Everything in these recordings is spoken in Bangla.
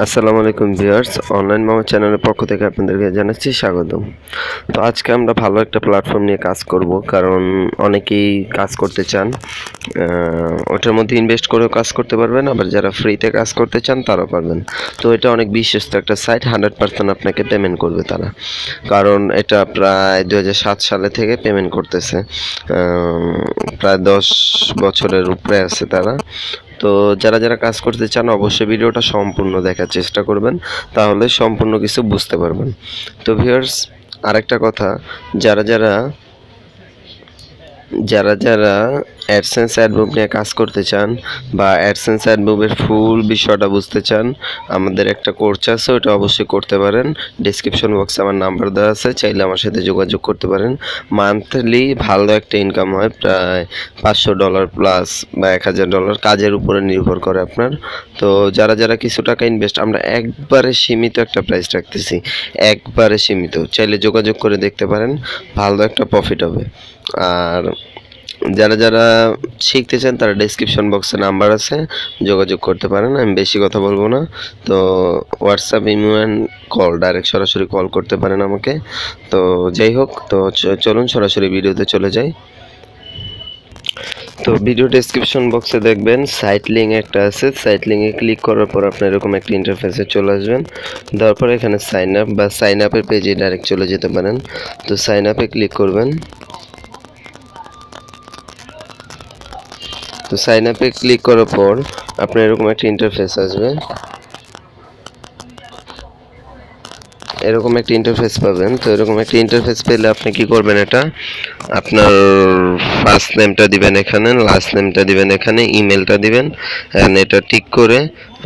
আসসালামু আলাইকুম ভিউয়ার্স, অনলাইন মামা চ্যানেলের পক্ষ থেকে আপনাদেরকে জানাচ্ছি স্বাগতম। তো আজকে আমরা ভালো একটা প্ল্যাটফর্ম নিয়ে কাজ করব, কারণ অনেকেই কাজ করতে চান। ওটার মধ্যে ইনভেস্ট করেও কাজ করতে পারবেন, আবার যারা ফ্রিতে কাজ করতে চান তারাও পারবেন। তো এটা অনেক বিশ্বস্ত একটা সাইট, 100% আপনাকে পেমেন্ট করবে তারা, কারণ এটা প্রায় 2007 সালে থেকে পেমেন্ট করতেছে। প্রায় 10 বছরের উপরে আছে তারা। তো যারা যারা কাজ করতে চান অবশ্যই ভিডিওটা সম্পূর্ণ দেখার চেষ্টা করবেন, তাহলে সম্পূর্ণ কিছু বুঝতে পারবেন। তো ভিউয়ার্স, আরেকটা কথা, যারা যারা যারা যারা অ্যাডসেন্স অ্যাডমুভ নিয়ে কাজ করতে চান বা অ্যাডসেন্স অ্যাডমুভের ফুল বিষয়টা বুঝতে চান, আমাদের একটা কোর্স আছে, ওটা অবশ্যই করতে পারেন। ডিসক্রিপশন বক্সে আমার নাম্বার দেওয়া আছে, চাইলে আমার সাথে যোগাযোগ করতে পারেন। মান্থলি ভালো একটা ইনকাম হয়, প্রায় $500 প্লাস বা $1000, কাজের উপরে নির্ভর করে আপনার। তো যারা যারা কিছু টাকা ইনভেস্ট, আমরা একবারে সীমিত একটা প্রাইস রাখতেছি, একবারে সীমিত, চাইলে যোগাযোগ করে দেখতে পারেন, ভালো একটা প্রফিট হবে। আর যারা যারা শিখতে চান তারা ডেসক্রিপশন বক্সে নাম্বার আছে, যোগাযোগ করতে পারেন। আমি বেশি কথা বলবো না। তো WhatsApp, imo and call, direct সরাসরি কল করতে পারেন আমাকে। তো যাই হোক, তো চলুন সরাসরি ভিডিওতে চলে যাই। তো ভিডিও ডেসক্রিপশন বক্সে দেখবেন সাইট লিঙ্ক একটা আছে, সাইট লিঙ্কে ক্লিক করার পর আপনি এরকম একটা ইন্টারফেসে চলে আসবেন। তারপর এখানে সাইন আপ বা সাইন আপের পেজে ডাইরেক্ট চলে যেতে পারেন। তো সাইন আপে ক্লিক করবেন। তো সাইন আপে ক্লিক করার পর আপনার এরকম একটা ইন্টারফেস আসবে, এরকম একটা ইন্টারফেস পাবেন। তো এরকম একটা ইন্টারফেস পেলে আপনি কি করবেন, এটা আপনার ফার্স্ট নেমটা দিবেন এখানে, লাস্ট নেমটা দিবেন এখানে, ইমেলটা দিবেন, অ্যান্ড এটা টিক করে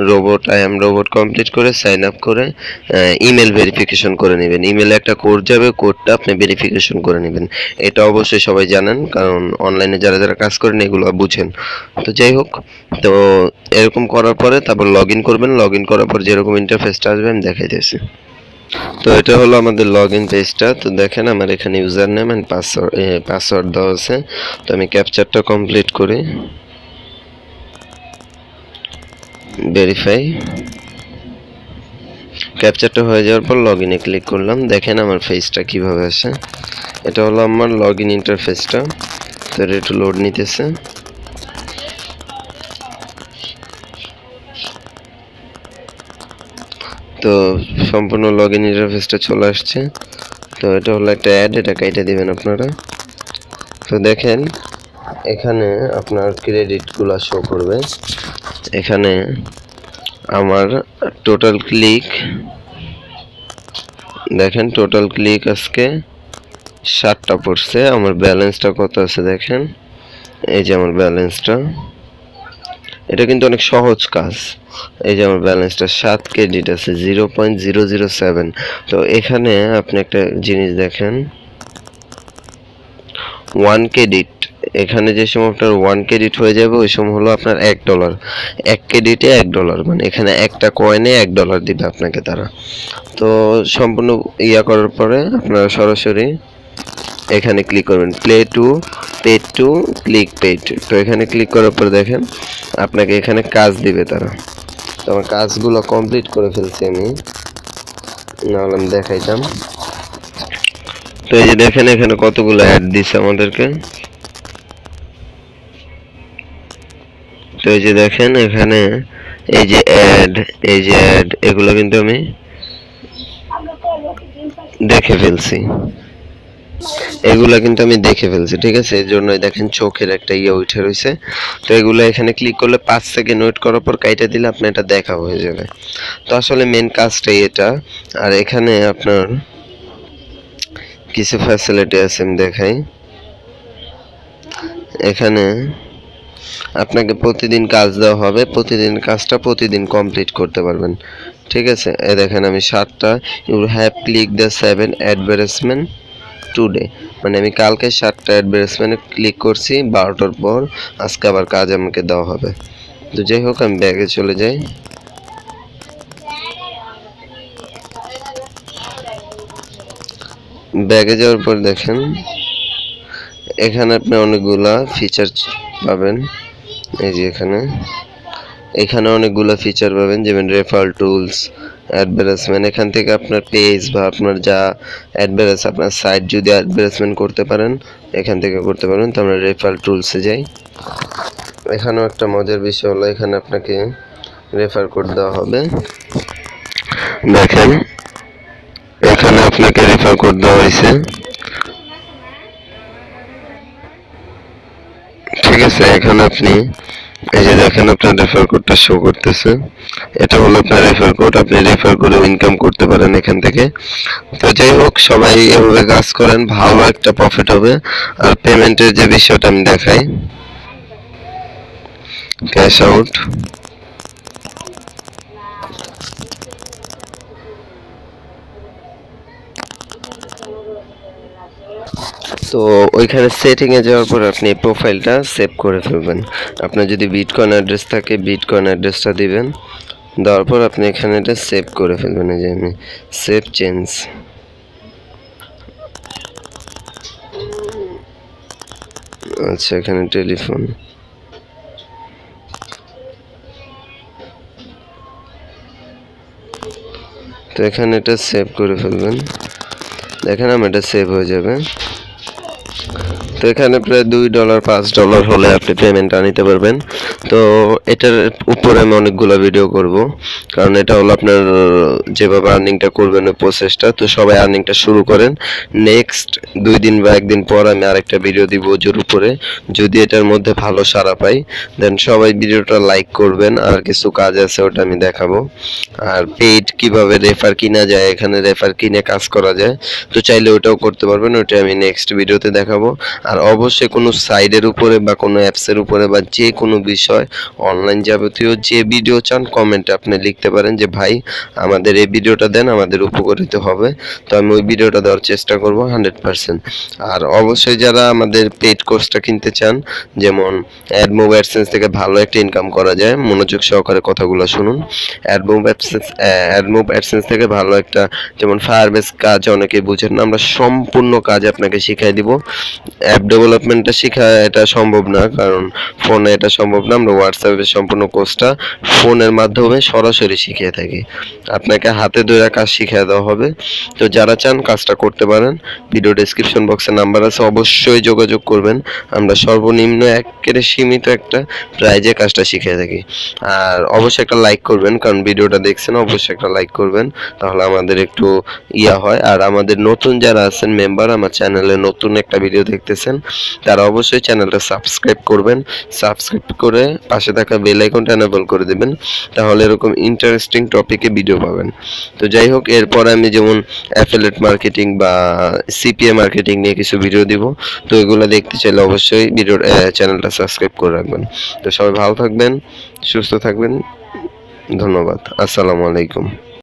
robot, I am robot complete করে সাইন আপ করে ইমেল ভেরিফিকেশন করে নেবেন। ইমেলে একটা কোড যাবে, কোডটা আপনি ভেরিফিকেশন করে নেবেন। এটা অবশ্যই সবাই জানেন, কারণ অনলাইনে যারা যারা কাজ করেন এগুলো বুঝেন। তো যাই হোক, তো এরকম করার পরে তারপর লগ ইন করবেন। লগ ইন করার পর যেরকম ইন্টারফেসটা আসবে আমি দেখাইতেছি। তো এটা হলো আমাদের লগ ইন পেজটা। তো দেখেন আমার এখানে ইউজার নেম অ্যান্ড পাসওয়ার্ড দেওয়া আছে। তো আমি ক্যাপচারটা কমপ্লিট করি, ভেরিফাই। ক্যাপচারটা হয়ে যাওয়ার পর লগ ইনে ক্লিক করলাম। দেখেন আমার ফেসটা কিভাবে আসে। এটা হলো আমার লগ ইন ইন্টারফেসটা। তো এটা একটু লোড নিতেছে। তো সম্পূর্ণ লগ ইন ইন্টারফেসটা চলে আসছে। তো এটা হলো একটা অ্যাড, এটা কেটে দিবেন আপনারা। তো দেখেন এখানে আপনার ক্রেডিটগুলো শো করবে। এখানে আমার টোটাল ক্লিক, দেখেন টোটাল ক্লিক আজকে 7টা পড়ছে। আমার ব্যালেন্সটা কত আছে দেখেন, এই যে আমার ব্যালেন্সটা। এটা কিন্তু অনেক সহজ কাজ। এই যে আমার ব্যালেন্সটা 7 ক্রেডিট আছে, 0.007। তো এখানে আপনি একটা জিনিস দেখেন, 1 ক্রেডিট, এখানে যে সময় আপনার 1 ক্রেডিট হয়ে যাবে ওই সময় হলো আপনার $1, 1 ক্রেডিটে $1, মানে এখানে একটা কয়েনে $1 দিবে আপনাকে তারা। তো সম্পূর্ণ করার পরে আপনারা সরাসরি এখানে ক্লিক করবেন, play to paid to click paid. তো এখানে ক্লিক করার পর দেখেন আপনাকে এখানে কাজ দিবে তারা। তো আমার কাজগুলো কমপ্লিট করে ফেলছি আমি, নাহলে আমি দেখাইতাম। তো এই যে দেখেন এখানে কতগুলো অ্যাড দিছে আমাদেরকে। তো এই যে দেখেন এখানে এই যে অ্যাড, এই যে অ্যাড, এগুলো কিন্তু আমি দেখে ফেলছি, এগুলা কিন্তু আমি দেখে ফেলছি, ঠিক আছে। এই জন্যই দেখেন চোখের একটা উঠে রয়েছে। তো এগুলো এখানে ক্লিক করলে 5 সেকেন্ড ওয়েট করার পর কাইটা দিলে আপনার এটা দেখা হয়ে যাবে। তো আসলে মেন কাজটাই এটা। আর এখানে আপনার কিছু ফ্যাসিলিটি আছে, আমি দেখাই। এখানে আপনাকে প্রতিদিন কাজ দেওয়া হবে, প্রতিদিন কাজটা প্রতিদিন কমপ্লিট করতে পারবেন, ঠিক আছে। এই দেখেন আমি 7টা, you have click the 7 advertisement today, মানে আমি কালকে 7টা অ্যাডভার্টাইজমেন্টে ক্লিক করছি 12টার পর, আজকে আবার কাজ আমাকে দেওয়া হবে। তো যাই হোক, আমি ব্যাগে চলে যাই। ব্যাগে যাওয়ার পর দেখেন এখানে আপনি অনেকগুলা ফিচার পাবেন। এই যে এখানে এখানে অনেকগুলো ফিচার পাবেন, যেমন রেফার টুলস, অ্যাডভার্টাইজমেন্ট। এখান থেকে আপনার পেজ বা আপনার যা অ্যাডভার্টাইজ, আপনার সাইট যদি অ্যাডভার্টাইজমেন্ট করতে পারেন এখান থেকে করতে পারেন। তো আমরা রেফার টুলসে যাই। এখানেও একটা মজার বিষয় হলো, এখানে আপনাকে রেফার কোড দেওয়া হবে। দেখেন এখানে আপনাকে রেফার কোড দেওয়া হয়েছে, ঠিক আছে। এখানে আপনি এই যে দেখেন আপনার রেফার কোডটা শো করতেছে, এটা হলো আপনার রেফার কোড। আপনি রেফার করে ইনকাম করতে পারেন এখান থেকে। তো যাই হোক, সবাই এভাবে কাজ করেন, ভালো একটা প্রফিট হবে। আর পেমেন্টের যে বিষয়টা আমি দেখাই, ক্যাশ আউট। তো ওইখানে সেটিংয়ে যাওয়ার পর আপনি প্রোফাইলটা সেভ করে ফেলবেন। আপনার যদি বিটকয়েন অ্যাড্রেস থাকে বিটকয়েন অ্যাড্রেসটা দিবেন, দেওয়ার পর আপনি এখানে এটা সেভ করে ফেলবেন। এই যে আমি সেভ চেঞ্জ, আচ্ছা এখানে টেলিফোন, তো এখানে এটা সেভ করে ফেলবেন। দেখেন আমার এটা সেভ হয়ে যাবে। তো এখানে প্রায় $2 $5 হলে আপনি পেমেন্টটা নিতে পারবেন। তো এটার উপরে আমি অনেকগুলো ভিডিও করব, কারণ এটা হলো আপনার যেভাবে আর্নিংটা করবেন ওই প্রসেসটা। তো সবাই আর্নিংটা শুরু করেন। নেক্সট 2 দিন বা 1 দিন পর আমি আরেকটা ভিডিও দিব ওজোর উপরে। যদি এটার মধ্যে ভালো সাড়া পাই দেন সবাই ভিডিওটা লাইক করবেন। আর কিছু কাজ আছে ওটা আমি দেখাবো। আর পেইড কিভাবে রেফার কিনা যায়, এখানে রেফার কিনে কাজ করা যায়, তো চাইলে ওটাও করতে পারবেন। ওটা আমি নেক্সট ভিডিওতে দেখাবো। আর অবশ্যই কোনো সাইডের উপরে বা কোনো অ্যাপসের উপরে বা যে কোনো বিষয় অনলাইন যাবতীয় যে ভিডিও চান কমেন্টে আপনি লিখতে পারেন যে ভাই আমাদের এই ভিডিওটা দেন, আমাদের উপকারিত হবে। তো আমি ওই ভিডিওটা দেওয়ার চেষ্টা করব 100%। আর অবশ্যই যারা আমাদের পেইড কোর্সটা কিনতে চান, যেমন অ্যাডমোব অ্যাডসেন্স থেকে ভালো একটা ইনকাম করা যায়, মনোযোগ সহকারে কথাগুলো শুনুন। অ্যাডমোব অ্যাডসেন্স থেকে ভালো একটা, যেমন ফায়ারবেস কাজ অনেকেই বুঝেন না, আমরা সম্পূর্ণ কাজ আপনাকে শিখাই দিব। অ্যাপ ডেভেলপমেন্টটা শেখা এটা সম্ভব না, কারণ ফোনে এটা সম্ভব না। আমরা হোয়াটসঅ্যাপে সম্পূর্ণ কোর্সটা ফোনের মাধ্যমে সরাসরি শিখিয়ে থাকি, আপনাকে হাতে ধরে কাজ শিখিয়ে দেওয়া হবে। তো যারা চান কাজটা করতে পারেন, ভিডিও ডেসক্রিপশন বক্সে নাম্বার আছে, অবশ্যই যোগাযোগ করবেন। আমরা সর্বনিম্ন একেবারে সীমিত একটা প্রাইজে কাজটা শিখিয়ে থাকি। আর অবশ্যই একটা লাইক করবেন, কারণ ভিডিওটা দেখছেন, অবশ্যই একটা লাইক করবেন, তাহলে আমাদের একটু হয়। আর আমাদের নতুন যারা আছেন মেম্বার, আমার চ্যানেলে নতুন একটা ভিডিও দেখতেছেন, তারা অবশ্যই চ্যানেলটা সাবস্ক্রাইব করবেন। সাবস্ক্রাইব করে পাশে থাকা বেল আইকনটা এনেবল করে দেবেন, তাহলে এরকম ইন্টারেস্টিং টপিকে ভিডিও পাবেন। তো যাই হোক, এরপর আমি যেমন অ্যাফিলিয়েট মার্কেটিং বা সিপিএ মার্কেটিং নিয়ে কিছু ভিডিও দিব। তো এগুলো দেখতে চাইলে অবশ্যই ভিডিওর চ্যানেলটা সাবস্ক্রাইব করে রাখবেন। তো সবাই ভালো থাকবেন, সুস্থ থাকবেন, ধন্যবাদ, আসসালামু আলাইকুম।